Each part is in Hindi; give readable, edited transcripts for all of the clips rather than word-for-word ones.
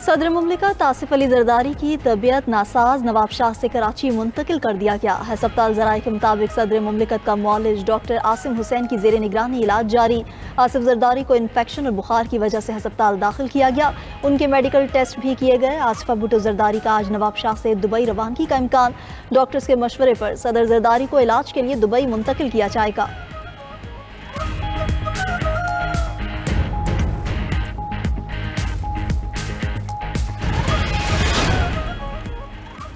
सदर मुमलिकत आसिफ अली जरदारी की तबीयत नासाज नवाब शाह से कराची मुंतकिल कर दिया गया। हस्पताल ज़राए के मुताबिक सदर मुमलिकत का मौलिज डॉक्टर आसिम हुसैन की जेर निगरानी इलाज जारी। आसिफ जरदारी को इन्फेक्शन और बुखार की वजह से हस्पताल दाखिल किया गया। उनके मेडिकल टेस्ट भी किए गए। आसिफा भुट्टो जरदारी का आज नवाब शाह से दुबई रवानगी का इम्कान। डॉक्टर्स के मशवरे पर सदर जरदारी को इलाज के लिए दुबई मुंतकिल किया जाएगा।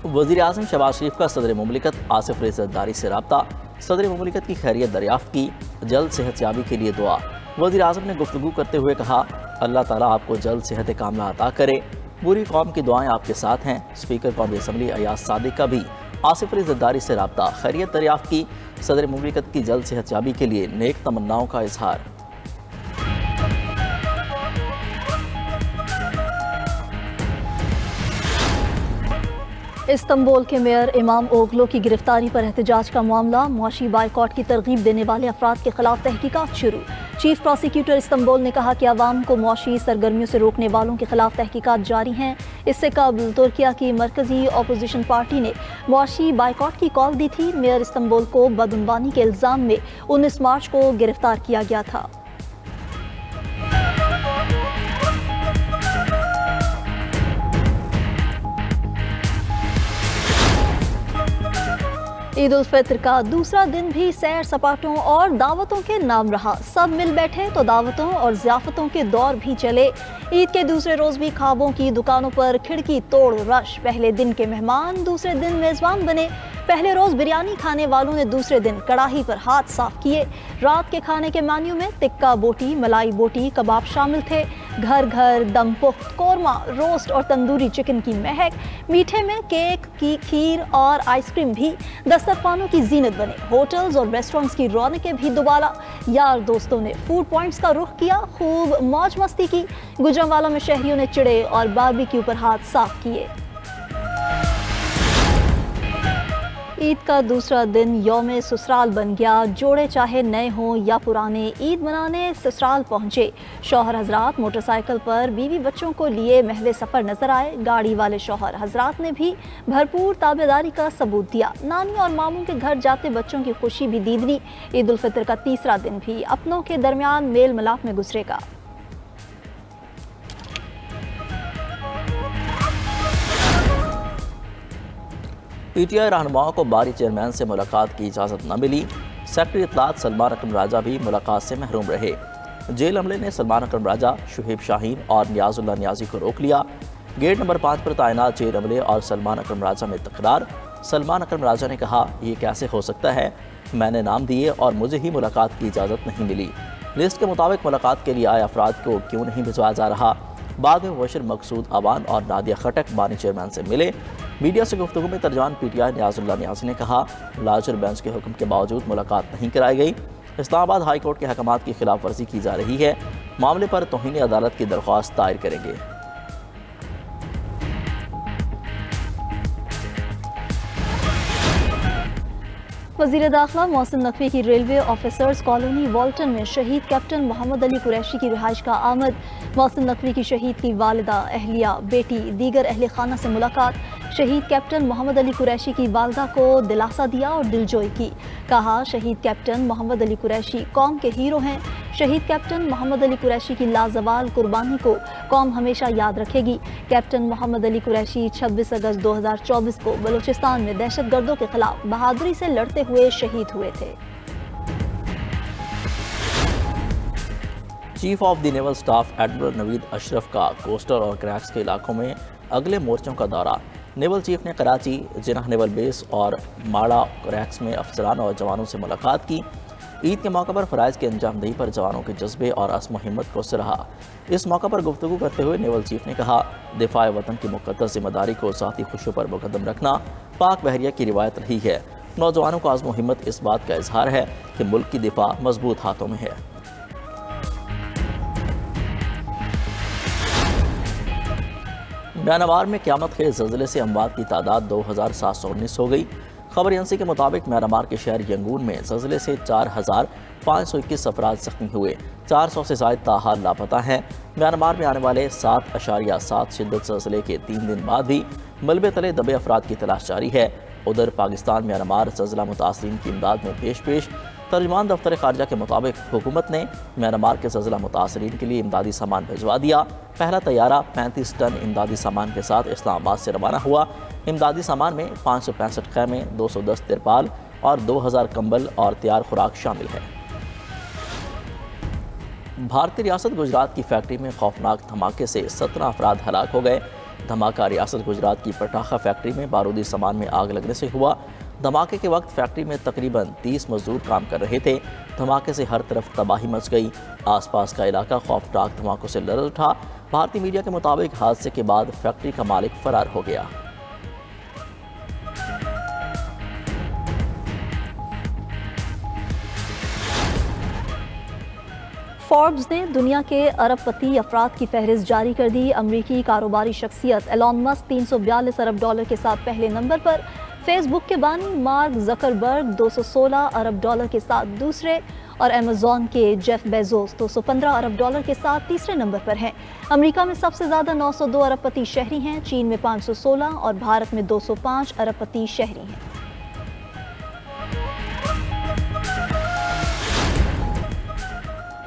वज़ीर आज़म शहबाज शरीफ का सदर मुमलिकत आसिफ अली ज़रदारी से रब्ता। सदर मुमलिकत की खैरियत दरियाफ्त की, जल्द सेहतयाबी के लिए दुआ। वज़ीर आज़म ने गुफ्तगू करते हुए कहा, अल्लाह ताला आपको जल्द सेहत कामला अता करे। पूरी कौम की दुआएं आपके साथ हैं। स्पीकर कौमी असम्बली अयाज सादिक का भी आसिफ अली ज़रदारी से रब्ता। खैरियत दरियाफ्त की, सदर मुमलिकत की जल्द सेहतयाबी के लिए नेक तमन्नाओं का इजहार। इस्तांबुल के मेयर इमाम ओगलो की गिरफ्तारी पर एहतजाज का मामला। मुआशी बाइकॉट की तरगीब देने वाले अफराद के खिलाफ तहकीकात शुरू। चीफ प्रोसिक्यूटर इस्तांबुल ने कहा कि अवाम को मुआशी सरगर्मियों से रोकने वालों के खिलाफ तहकीकात जारी हैं। इससे कबल तुर्किया की मरकजी अपोजिशन पार्टी ने मुआशी बाइकॉट की कॉल दी थी। मेयर इस्तांबुल को बदउनवानी के इल्ज़ाम में 19 मार्च को गिरफ्तार किया गया था। ईद उल फित्र का दूसरा दिन भी सैर सपाटों और दावतों के नाम रहा। सब मिल बैठे तो दावतों और ज़ियाफ़तों के दौर भी चले। ईद के दूसरे रोज़ भी ख्वाबों की दुकानों पर खिड़की तोड़ रश। पहले दिन के मेहमान दूसरे दिन मेज़बान बने। पहले रोज़ बिरयानी खाने वालों ने दूसरे दिन कड़ाही पर हाथ साफ किए। रात के खाने के मेन्यू में टिक्का बोटी, मलाई बोटी, कबाब शामिल थे। घर घर दम पुख्त कोरमा, रोस्ट और तंदूरी चिकन की महक। मीठे में केक की खीर और आइसक्रीम भी दस्तरखानों की जीनत बने। होटल्स और रेस्टोरेंट्स की रौनकें भी दुबारा। यार दोस्तों ने फूड पॉइंट्स का रुख किया, खूब मौज मस्ती की। गुजरांवाला में शहरियों ने चिड़े और बारबेक्यू पर हाथ साफ किए। ईद का दूसरा दिन यौमे ससुराल बन गया। जोड़े चाहे नए हों या पुराने, ईद मनाने ससुराल पहुंचे। शौहर हजरात मोटरसाइकिल पर बीवी बच्चों को लिए महवे सफ़र नजर आए। गाड़ी वाले शौहर हजरात ने भी भरपूर ताबेदारी का सबूत दिया। नानी और मामू के घर जाते बच्चों की खुशी भी दीदनी। ईद उल फित्र का तीसरा दिन भी अपनों के दरमियान मेल मिलाप में गुजरेगा। पीटीआई रहनुमाओं को बारी चेयरमैन से मुलाकात की इजाज़त न मिली। सेक्रेटरी इत्तलात सलमान अकरम राजा भी मुलाकात से महरूम रहे। जेल अमले ने सलमान अकरम राजा, शुहेब शाहीन और नियाजुल्लाह नियाजी को रोक लिया। गेट नंबर 5 पर तैनात जेल अमले और सलमान अकरम राजा में तकरार। सलमान अकरम राजा ने कहा, ये कैसे हो सकता है, मैंने नाम दिए और मुझे ही मुलाकात की इजाज़त नहीं मिली। लिस्ट के मुताबिक मुलाकात के लिए आए अफराद को क्यों नहीं भिजवाया जा रहा। बाद में मुबशर मकसूद अवान और नादिया खटक बानी चेयरमैन से मिले। मीडिया से गुफ्तगू में तर्जमान पीटीआई नियाजुल्लाह नियाजी ने कहा, लार्जर बेंच के हुक्म के बावजूद मुलाकात नहीं कराई गई। इस्लामाबाद हाई कोर्ट के अहकामात की खिलाफ वर्जी की जा रही है। मामले पर तौहीन अदालत की दरख्वास्त दायर करेंगे। वज़ीर दाखिला मोहसिन नकवी की रेलवे ऑफिसर्स कॉलोनी वॉल्टन में शहीद कैप्टन मोहम्मद अली कुरैशी की रिहाइश का आमद। मोहसिन नकवी की शहीद की वालिदा, अहलिया, बेटी, दीगर अहले खाना से मुलाकात। शहीद कैप्टन मोहम्मद अली कुरैशी की वालिदा को दिलासा दिया और दिलजोई की। कहा, शहीद कैप्टन मोहम्मद अली कुरैशी कौम के हीरो हैं। शहीद कैप्टन मोहम्मद अली कुरैशी की लाजवाल कुर्बानी को कौम हमेशा याद रखेगी। कैप्टन मोहम्मद अली कुरैशी 26 अगस्त 2024 को बलूचिस्तान में दहशतगर्दों के खिलाफ बहादुरी से लड़ते हुए शहीद हुए थे। Chief of the naval staff admiral Naveed Ashraf का कोस्टल और क्रैक्स के इलाकों में अगले मोर्चों का दौरा। नेवल चीफ ने कराची, जिन्ना नेवल बेस और माड़ा क्रैक्स में अफसरान और जवानों से मुलाकात की। ईद के मौके पर फ़राइज़ की अंजामदही पर जवानों के जज्बे और अज़्म हिम्मत को सराहा। इस मौके पर गुफ्तगू करते हुए नेवल चीफ ने कहा, दिफ़ाए वतन की मुक़द्दस ज़िम्मेदारी को ज़ाती खुशियों पर मुक़द्दम रखना पाक बहरिया की रिवायत रही है। नौजवानों का अज़्म हिम्मत इस बात का इजहार है कि मुल्क की दिफा मजबूत हाथों में है। म्यांमार में क़यामत खेज़ ज़लज़ले से अमवात की तादाद 2719 हो गई। खबर एजेंसी के मुताबिक म्यांमार के शहर यंगून में ज़लज़ले से 4521 अफराद ज़ख्मी हुए। 400 से ज़ायद ताहाल लापता हैं। म्यांमार में आने वाले 7.7 शिद्दत ज़लज़ले के 3 दिन बाद भी मलबे तले दबे अफराद की तलाश जारी है। उधर पाकिस्तान म्यांमार ज़लज़ला मुतासरीन की इमदाद में पेश तर्जुमान दफ्तर खारजा के मुताबिक हुकूमत ने म्यांमार के ज़लज़ला मुतासरीन के लिए इमदादी सामान भिजवा दिया। पहला तैयारा 35 टन इमदादी सामान के साथ इस्लामाबाद से रवाना हुआ। इमदादी सामान में 565 खैमे, 210 तिरपाल और 2000 कंबल और तैयार खुराक शामिल है। भारतीय रियासत गुजरात की फैक्ट्री में खौफनाक धमाके से 17 अफराद हलाक हो गए। धमाका रियासत गुजरात की पटाखा फैक्ट्री में बारूदी सामान में आग लगने से हुआ। धमाके के वक्त फैक्ट्री में तकरीबन 30 मजदूर काम कर रहे थे। धमाके से हर तरफ तबाही मच गई। आसपास का इलाका खौफनाक धमाकों से लरज़ उठा। भारतीय मीडिया के मुताबिक हादसे के बाद फैक्ट्री का मालिक फरार हो गया। फोर्ब्स ने दुनिया के अरबपति अफराद की फहरिस्त जारी कर दी। अमरीकी कारोबारी शख्सियत एलॉन मस्क 342 अरब डॉलर के साथ पहले नंबर पर, फेसबुक के बानी मार्क ज़करबर्ग 216 अरब डॉलर के साथ दूसरे और अमेज़ॉन के जेफ बेजोस 215 अरब डॉलर के साथ तीसरे नंबर पर हैं। अमेरिका में सबसे ज़्यादा 902 अरबपति शहरी हैं, चीन में 516 और भारत में 205 अरबपति शहरी हैं।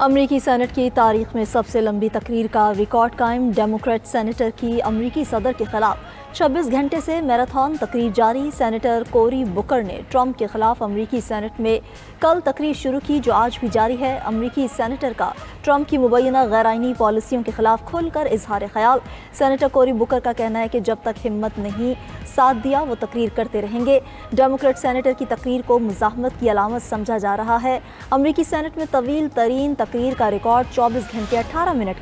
अमरीकी सेनेट की तारीख में सबसे लंबी तकरीर का रिकॉर्ड कायम। डेमोक्रेट सेनेटर की अमरीकी सदर के खिलाफ 26 घंटे से मैराथन तकरीर जारी। सेनेटर कोरी बुकर ने ट्रंप के खिलाफ अमरीकी सेनेट में कल तकरीर शुरू की, जो आज भी जारी है। अमरीकी सेनेटर का ट्रंप की मुबैना गैर आईनी पॉलिसियों के खिलाफ खुलकर इजहार ख्याल। सेनेटर कोरी बुकर का कहना है कि जब तक हिम्मत नहीं साथ दिया वो तकरीर करते रहेंगे। डेमोक्रेट सेनेटर की तकरीर को मुज़ाहमत की अलामत समझा जा रहा है। अमरीकी सेनेट में तवील तरीन तकरीर का रिकॉर्ड 24 घंटे 18 मिनट।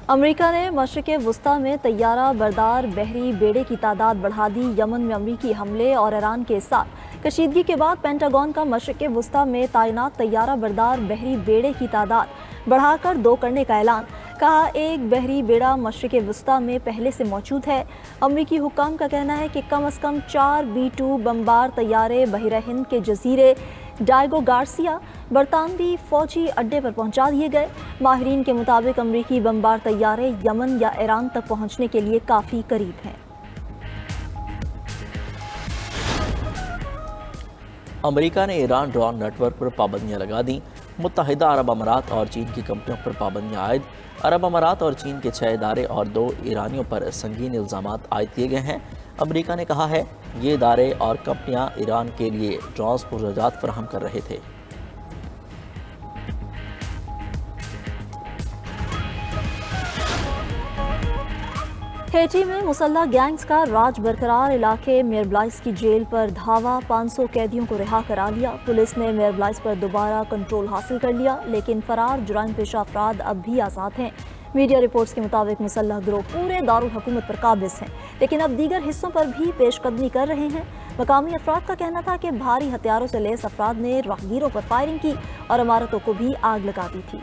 अमेरिका ने मशरिक़ वस्ता में तैयारा बरदार बहरी बेड़े की तादाद बढ़ा दी। यमन में अमरीकी हमले और ईरान के साथ कशीदगी के बाद पेंटागन का मशरिक़ वस्ता में तैनात तैयारा बरदार बहरी बेड़े की तादाद बढ़ाकर 2 करने का ऐलान। कहा, एक बहरी बेड़ा मशरिक़ वस्ता में पहले से मौजूद है। अमरीकी हुक्काम का कहना है कि कम अज़ कम 4 B-2 बमबार तैयारे बहरा हिंद के जजीरे डायगो गार्सिया बरतानवी फौजी अड्डे पर पहुंचा दिए गए। माहिरीन के मुताबिक अमरीकी बमबार तैयारे यमन या ईरान तक पहुंचने के लिए काफ़ी करीब हैं। अमेरिका ने ईरान ड्रोन नेटवर्क पर पाबंदियां लगा दी। मुत्तहिदा अरब अमारात और चीन की कंपनियों पर पाबंदियां आयद। अरब अमारात और चीन के 6 इदारे और 2 ईरानियों पर संगीन इल्ज़ामात आयद किए गए हैं। अमेरिका ने कहा है ये इदारे और कंपनियां ईरान के लिए ड्रोन्स पुरज़ात फराहम कर रहे थे। हेटी में मुसल्लह गैंग्स का राज बरकरार। इलाके मेयरब्लाइस की जेल पर धावा, 500 कैदियों को रिहा करा लिया। पुलिस ने मेयरब्लाइस पर दोबारा कंट्रोल हासिल कर लिया, लेकिन फरार जुराइम पेशा अफराद अब भी आज़ाद हैं। मीडिया रिपोर्ट्स के मुताबिक मुसल्लह गिरोह पूरे दारुल हुकूमत पर काबिज हैं, लेकिन अब दीगर हिस्सों पर भी पेशकदमी कर रहे हैं। मकामी अफराद का कहना था कि भारी हथियारों से लैस अफराद ने राहगीरों पर फायरिंग की और इमारतों को भी आग लगा दी थी।